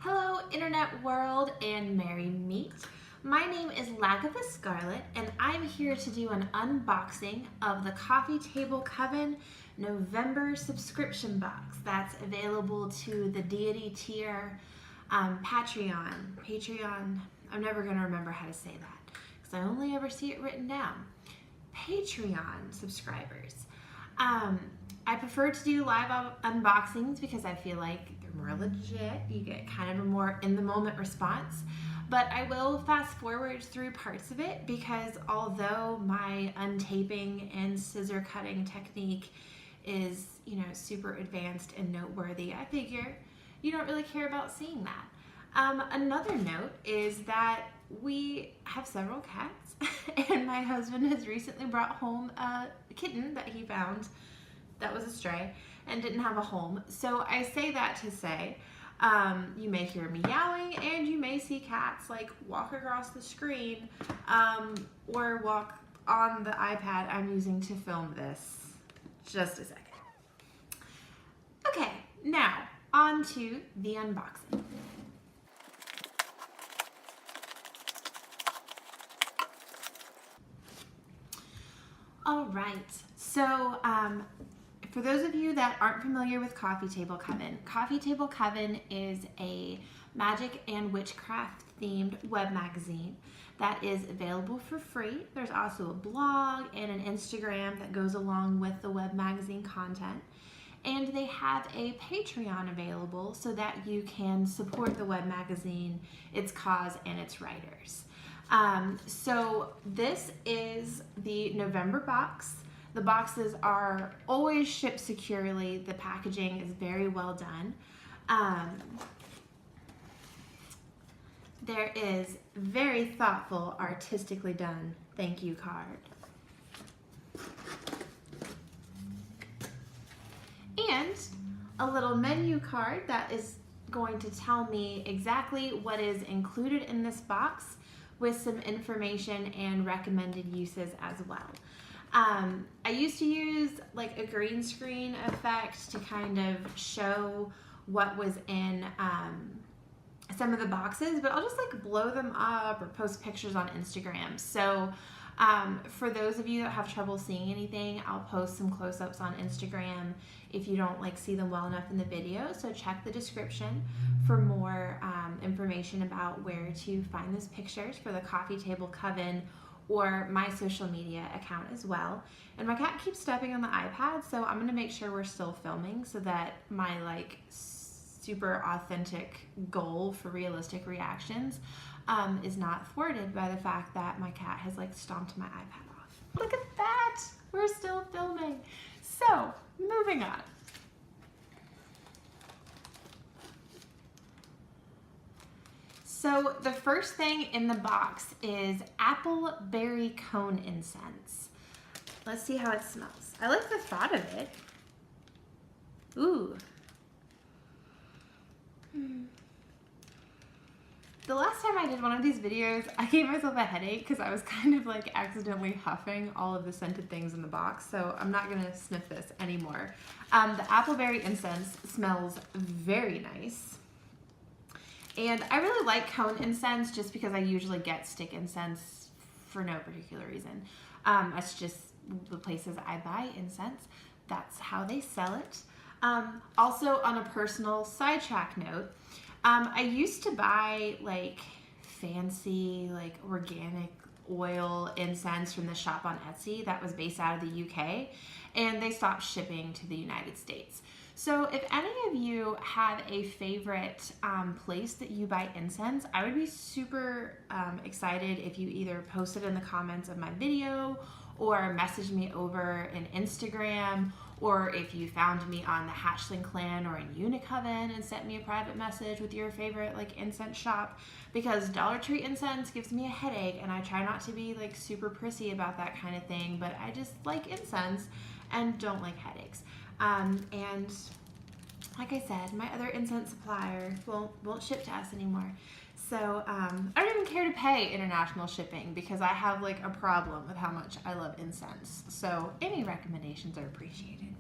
Hello, internet world and merry meet. My name is Lagatha Scarlet, and I'm here to do an unboxing of the Coffee Table Coven November subscription box that's available to the deity tier Patreon. I'm never going to remember how to say that because I only ever see it written down. Patreon subscribers. I prefer to do live unboxings because I feel like they're more legit. You get kind of a more in-the-moment response. But I will fast forward through parts of it because although my untaping and scissor cutting technique is, super advanced and noteworthy, I figure you don't really care about seeing that. Another note is that we have several cats and my husband has recently brought home a kitten that he found that was a stray and didn't have a home. So I say that to say, you may hear meowing and you may see cats walk across the screen or walk on the iPad I'm using to film this. Just a second. Okay, now on to the unboxing. All right, so for those of you that aren't familiar with Coffee Table Coven is a magic and witchcraft themed web magazine that is available for free. There's also a blog and an Instagram that goes along with the web magazine content. And they have a Patreon available so that you can support the web magazine, its cause, and its writers. So this is the November box. The boxes are always shipped securely. The packaging is very well done. There is very thoughtful, artistically done thank you card. And a little menu card that is going to tell me exactly what is included in this box with some information and recommended uses as well. I used to use a green screen effect to kind of show what was in some of the boxes, but I'll just blow them up or post pictures on Instagram. So for those of you that have trouble seeing anything, I'll post some close-ups on Instagram if you don't see them well enough in the video. So check the description for more information about where to find those pictures for the Coffee Table Coven or my social media account as well. And my cat keeps stepping on the iPad, so I'm gonna make sure we're still filming so that my super authentic goal for realistic reactions is not thwarted by the fact that my cat has stomped my iPad off. Look at that, we're still filming. So, moving on. So the first thing in the box is apple berry cone incense. Let's see how it smells. I like the thought of it. Ooh. The last time I did one of these videos, I gave myself a headache because I was kind of accidentally huffing all of the scented things in the box, so I'm not gonna sniff this anymore. The appleberry incense smells very nice. And I really like cone incense just because I usually get stick incense for no particular reason. That's just the places I buy incense. That's how they sell it. Also, on a personal sidetrack note, I used to buy fancy organic oil incense from the shop on Etsy that was based out of the UK, and they stopped shipping to the United States. So if any of you have a favorite place that you buy incense, I would be super excited if you either post it in the comments of my video or message me over in Instagram, or if you found me on the Hatchling Clan or in Unicoven and sent me a private message with your favorite incense shop, because Dollar Tree incense gives me a headache and I try not to be super prissy about that kind of thing, but I just like incense and don't like headaches. And like I said, my other incense supplier won't ship to us anymore. So I don't even care to pay international shipping because I have a problem with how much I love incense. So any recommendations are appreciated.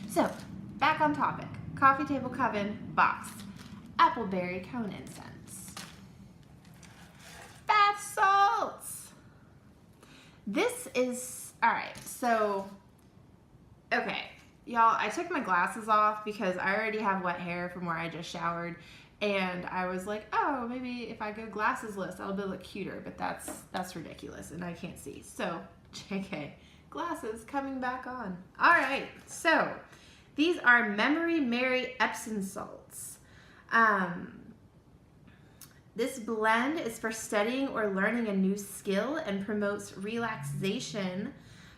So back on topic, Coffee Table Coven box. Appleberry Cone Incense. Bath salts. This is, all right, so, okay. Y'all, I took my glasses off because I already have wet hair from where I just showered. And I was like, oh, maybe if I go glassesless, that'll look cuter. But that's ridiculous, and I can't see. So, JK, glasses coming back on. All right, so these are Memory Mary Epsom salts. This blend is for studying or learning a new skill and promotes relaxation,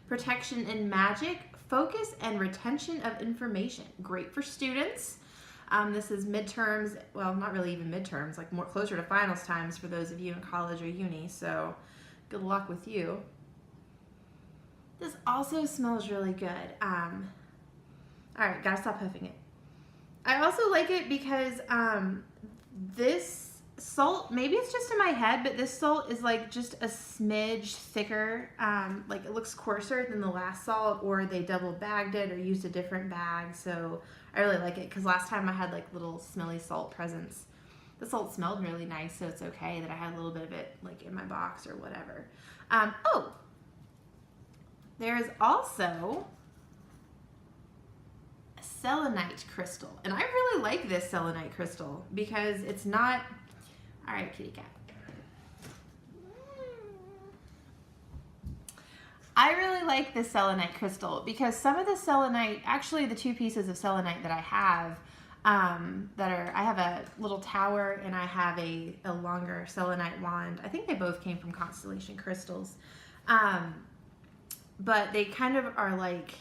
protection in magic, focus, and retention of information. Great for students. This is midterms, well, not really even midterms, like more closer to finals times for those of you in college or uni, so good luck with you. This also smells really good. All right, gotta stop huffing it. I also like it because this salt, maybe it's just in my head, but this salt is like just a smidge thicker. Like it looks coarser than the last salt, or they double bagged it or used a different bag. So I really like it because last time I had like little smelly salt presents. The salt smelled really nice, so it's okay that I had a little bit of it like in my box or whatever. Oh, there is also a selenite crystal, and I really like this selenite crystal because it's not. All right, kitty cat. I really like this selenite crystal because some of the selenite, actually the two pieces of selenite that I have, I have a little tower and I have a longer selenite wand. I think they both came from Constellation Crystals. But they kind of are like,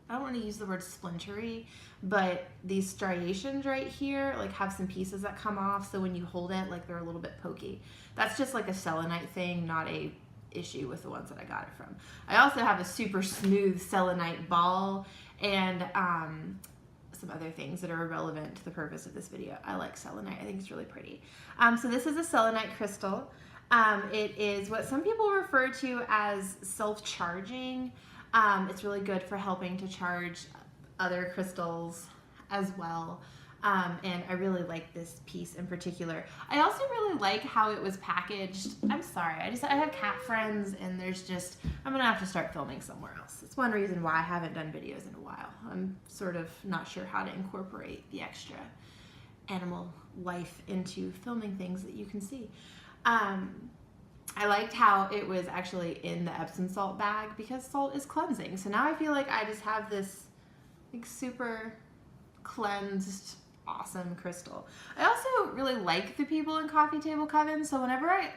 I don't want to use the word splintery, but these striations right here like have some pieces that come off, so when you hold it, like they're a little bit pokey. That's just like a selenite thing, not a issue with the ones that I got it from. I also have a super smooth selenite ball and some other things that are irrelevant to the purpose of this video. I like selenite. I think it's really pretty. So this is a selenite crystal. It is what some people refer to as self-charging. It's really good for helping to charge other crystals as well. And I really like this piece in particular. I also really like how it was packaged. I'm sorry, I have cat friends and I'm gonna have to start filming somewhere else. It's one reason why I haven't done videos in a while. I'm sort of not sure how to incorporate the extra animal life into filming things that you can see. I liked how it was actually in the Epsom salt bag because salt is cleansing. So now I feel like I just have this like super cleansed, awesome crystal. I also really like the people in CoffeeTable Coven. So whenever I've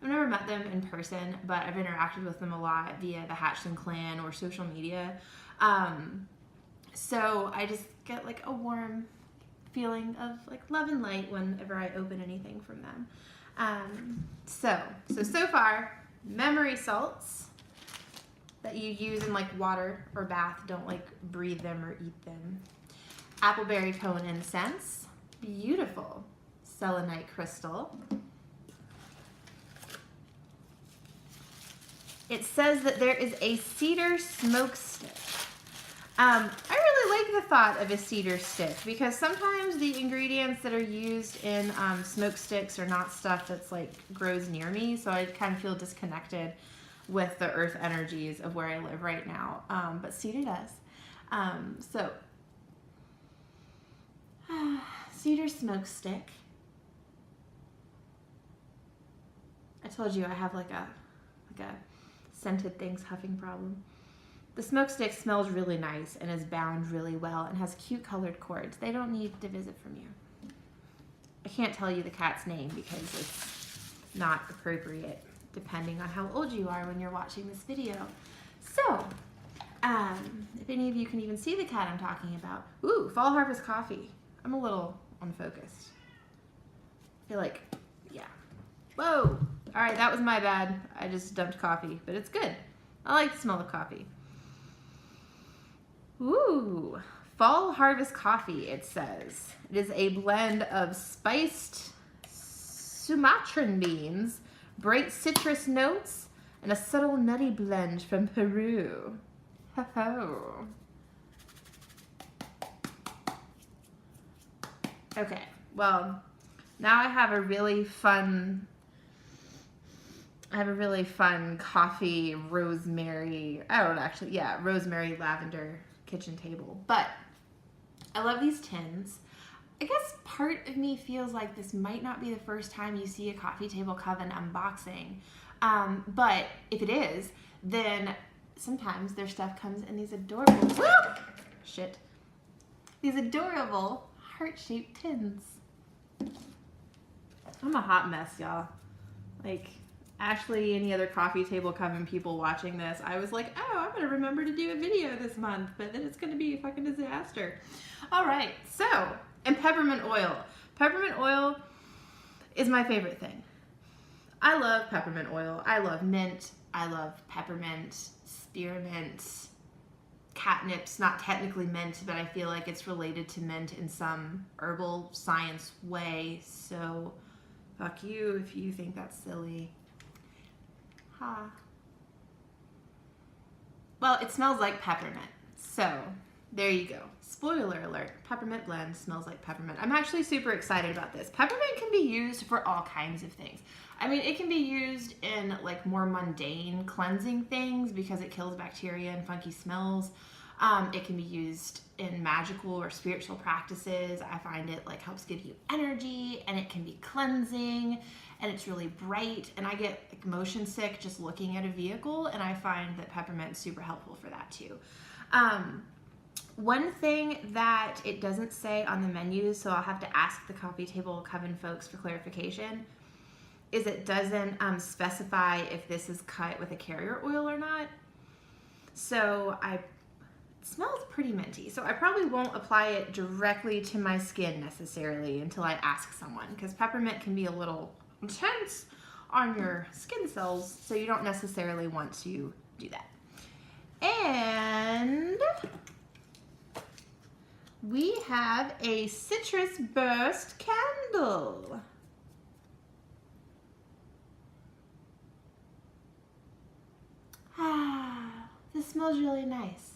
never met them in person, but I've interacted with them a lot via the Hatchling Clan or social media. So I just get like a warm feeling of like love and light whenever I open anything from them. So far, memory salts that you use in like water or bath, don't like breathe them or eat them. Appleberry Cone Incense, beautiful selenite crystal. It says that there is a cedar smoke stick. I really like the thought of a cedar stick because sometimes the ingredients that are used in smoke sticks are not stuff that's like grows near me, so I kind of feel disconnected with the earth energies of where I live right now, but cedar does. Cedar smoke stick. I told you I have like a scented things huffing problem. The smoke stick smells really nice and is bound really well and has cute colored cords. They don't need to visit from you. I can't tell you the cat's name because it's not appropriate depending on how old you are when you're watching this video. So, if any of you can even see the cat I'm talking about. Ooh, Fall Harvest Coffee. I'm a little unfocused. I feel like, yeah. Whoa! All right, that was my bad. I just dumped coffee, but it's good. I like the smell of coffee. Ooh, Fall Harvest Coffee, it says. It is a blend of spiced Sumatran beans, bright citrus notes, and a subtle nutty blend from Peru. Ho-ho. Okay, well, now I have a really fun coffee rosemary, rosemary lavender kitchen table. But I love these tins. I guess part of me feels like this might not be the first time you see a Coffee Table Coven unboxing. But if it is, then sometimes their stuff comes in these adorable, these adorable heart-shaped tins. I'm a hot mess, y'all. Like, Ashley, any other Coffee Table Coven people watching this, I was like, oh, I'm gonna remember to do a video this month, but then it's gonna be a fucking disaster. All right, so, and peppermint oil. Peppermint oil is my favorite thing. I love peppermint oil. I love mint. I love peppermint, spearmint, catnip's not technically mint, but I feel like it's related to mint in some herbal science way. So fuck you if you think that's silly. Ha. Well, it smells like peppermint. So there you go. Spoiler alert, peppermint blend smells like peppermint. I'm actually super excited about this. Peppermint can be used for all kinds of things. I mean, it can be used in like more mundane cleansing things because it kills bacteria and funky smells. It can be used in magical or spiritual practices. I find it like helps give you energy, and it can be cleansing, and it's really bright, and I get like motion sick just looking at a vehicle, and I find that peppermint's super helpful for that too. One thing that it doesn't say on the menu, so I'll have to ask the Coffee Table Coven folks for clarification, is it doesn't specify if this is cut with a carrier oil or not. So it smells pretty minty. So I probably won't apply it directly to my skin necessarily until I ask someone, because peppermint can be a little intense on your skin cells, so you don't necessarily want to do that. And we have a citrus burst candle. This smells really nice.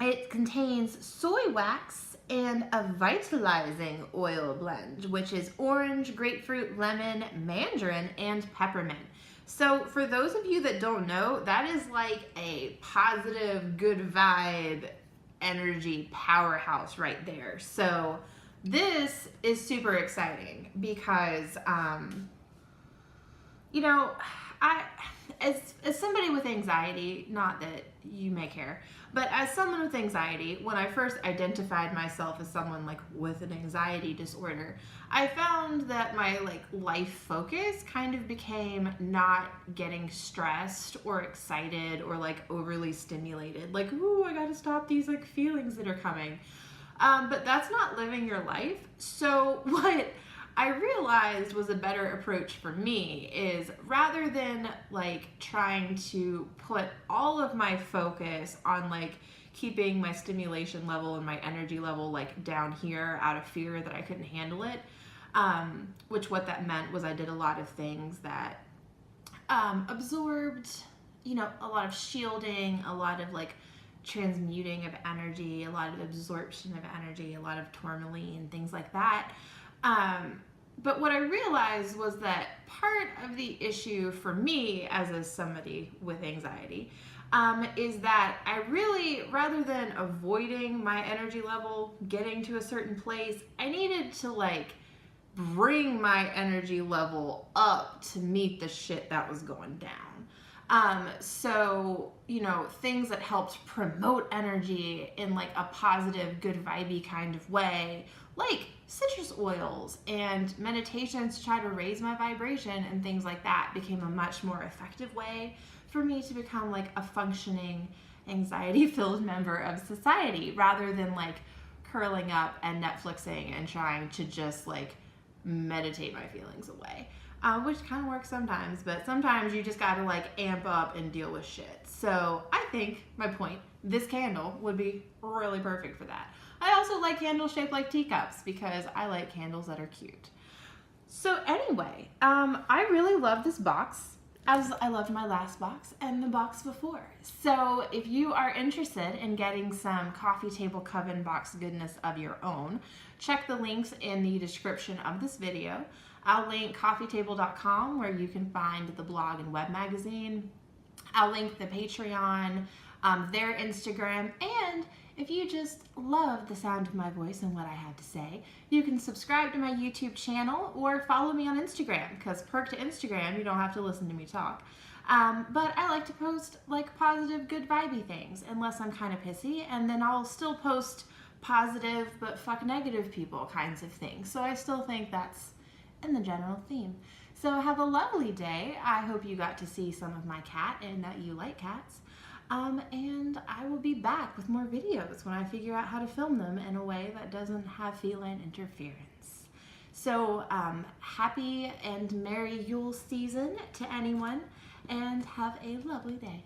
It contains soy wax and a vitalizing oil blend, which is orange, grapefruit, lemon, mandarin, and peppermint. So for those of you that don't know, that is like a positive, good vibe, energy powerhouse right there. So this is super exciting because, you know, as somebody with anxiety, not that you may care, but as someone with anxiety, when I first identified myself as someone like with an anxiety disorder, I found that my like life focus kind of became not getting stressed or excited or like overly stimulated. Like, ooh, I gotta stop these like feelings that are coming. But that's not living your life. So what I realized was a better approach for me is, rather than like trying to put all of my focus on like keeping my stimulation level and my energy level like down here out of fear that I couldn't handle it, which what that meant was I did a lot of things that absorbed, you know, a lot of shielding, a lot of like transmuting of energy, a lot of absorption of energy, a lot of tourmaline, things like that. But what I realized was that part of the issue for me as somebody with anxiety is that I really, rather than avoiding my energy level getting to a certain place, I needed to like bring my energy level up to meet the shit that was going down. So, you know, things that helped promote energy in like a positive, good vibey kind of way, like citrus oils and meditations to try to raise my vibration and things like that, became a much more effective way for me to become like a functioning anxiety-filled member of society, rather than like curling up and Netflixing and trying to just like meditate my feelings away. Which kind of works sometimes, but sometimes you just gotta like amp up and deal with shit. So I think, my point, this candle would be really perfect for that. I also like candles shaped like teacups because I like candles that are cute. So anyway, I really love this box. as I loved my last box and the box before. So if you are interested in getting some Coffee Table Coven box goodness of your own, check the links in the description of this video. I'll link coffeetable.com where you can find the blog and web magazine. I'll link the Patreon, their Instagram, and if you just love the sound of my voice and what I have to say, you can subscribe to my YouTube channel or follow me on Instagram, because perk to Instagram, you don't have to listen to me talk. But I like to post like positive, good vibey things, unless I'm kind of pissy, and then I'll still post positive but fuck negative people kinds of things. So I still think that's in the general theme. So have a lovely day. I hope you got to see some of my cat and that you like cats. And I will be back with more videos when I figure out how to film them in a way that doesn't have feline interference. So happy and merry Yule season to anyone, and have a lovely day.